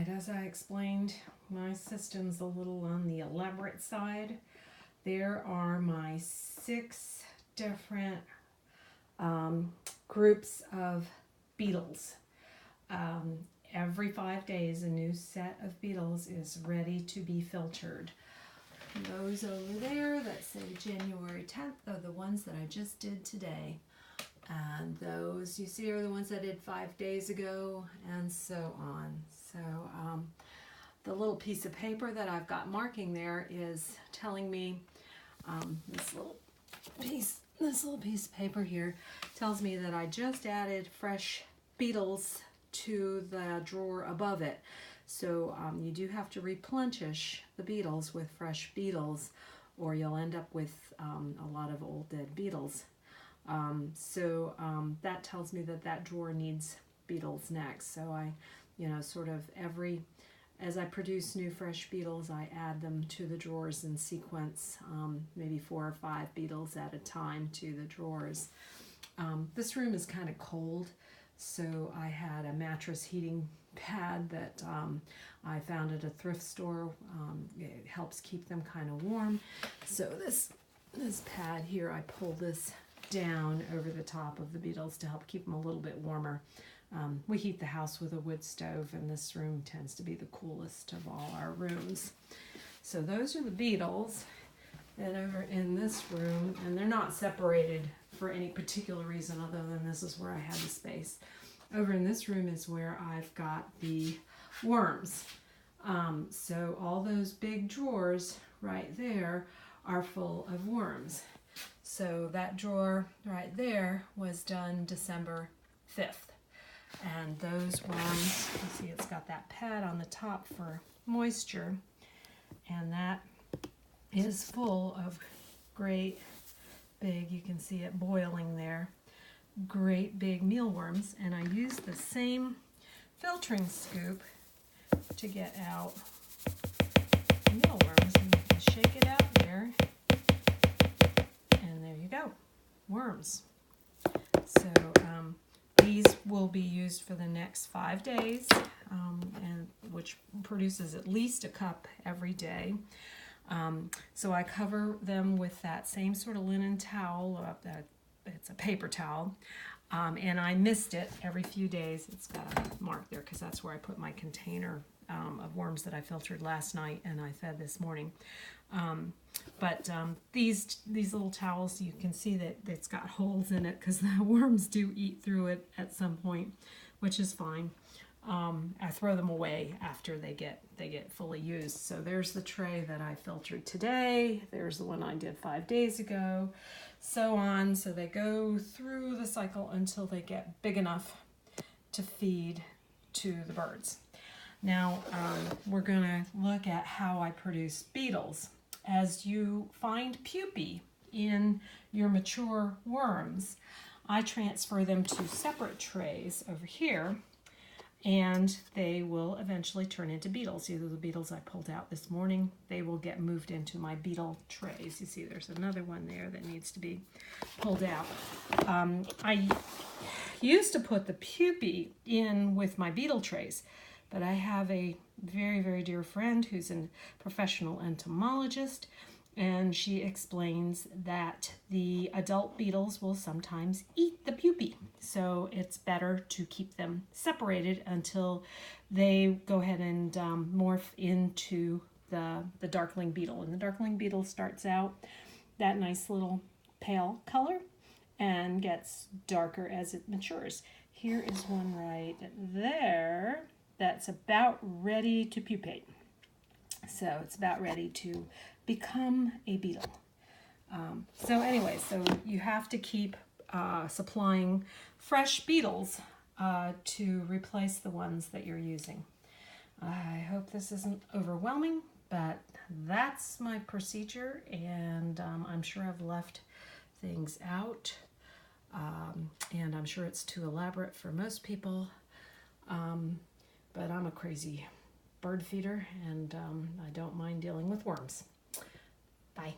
right, as I explained, my system's a little on the elaborate side. There are my 6 different groups of beetles. Every 5 days, a new set of beetles is ready to be filtered. Those over there that say January 10th are the ones that I just did today. And those you see are the ones I did 5 days ago, and so on. So the little piece of paper that I've got marking there is telling me, this little piece of paper here tells me that I just added fresh beetles to the drawer above it. So you do have to replenish the beetles with fresh beetles, or you'll end up with a lot of old dead beetles. That tells me that that drawer needs beetles next. So I, sort of as I produce new fresh beetles, I add them to the drawers in sequence, maybe 4 or 5 beetles at a time to the drawers. This room is kind of cold, so I had a mattress heating pad that I found at a thrift store. It helps keep them kind of warm. So this pad here, I pull this down over the top of the beetles to help keep them a little bit warmer. We heat the house with a wood stove, and this room tends to be the coolest of all our rooms. So those are the beetles. And over in this room, and they're not separated for any particular reason other than this is where I have the space. Over in this room is where I've got the worms. So all those big drawers right there are full of worms. So that drawer right there was done December 5th. And those worms, you see it's got that pad on the top for moisture. And that is full of great big, you can see it boiling there, great big mealworms. And I used the same filtering scoop to get out mealworms. And you can shake it out there. And there you go, worms. So these will be used for the next 5 days, and which produces at least a cup every day. So I cover them with that same sort of linen towel, it's a paper towel, and I mist it every few days. It's got a mark there because that's where I put my container of worms that I filtered last night and I fed this morning. These little towels, you can see that it's got holes in it because the worms do eat through it at some point, which is fine. I throw them away after they get fully used. So there's the tray that I filtered today. There's the one I did 5 days ago, so on. So they go through the cycle until they get big enough to feed to the birds. Now we're going to look at how I produce beetles. As you find pupae in your mature worms, I transfer them to separate trays over here, and they will eventually turn into beetles. These are the beetles I pulled out this morning. They will get moved into my beetle trays. You see there's another one there that needs to be pulled out. I used to put the pupae in with my beetle trays, but I have a very, very dear friend who's a professional entomologist, and she explains that the adult beetles will sometimes eat the pupae. So it's better to keep them separated until they go ahead and morph into the darkling beetle. And the darkling beetle starts out that nice little pale color and gets darker as it matures. Here is one right there that's about ready to pupate. So it's about ready to become a beetle. So you have to keep supplying fresh beetles to replace the ones that you're using. I hope this isn't overwhelming, but that's my procedure, and I'm sure I've left things out, and I'm sure it's too elaborate for most people. But I'm a crazy bird feeder, and I don't mind dealing with worms. Bye.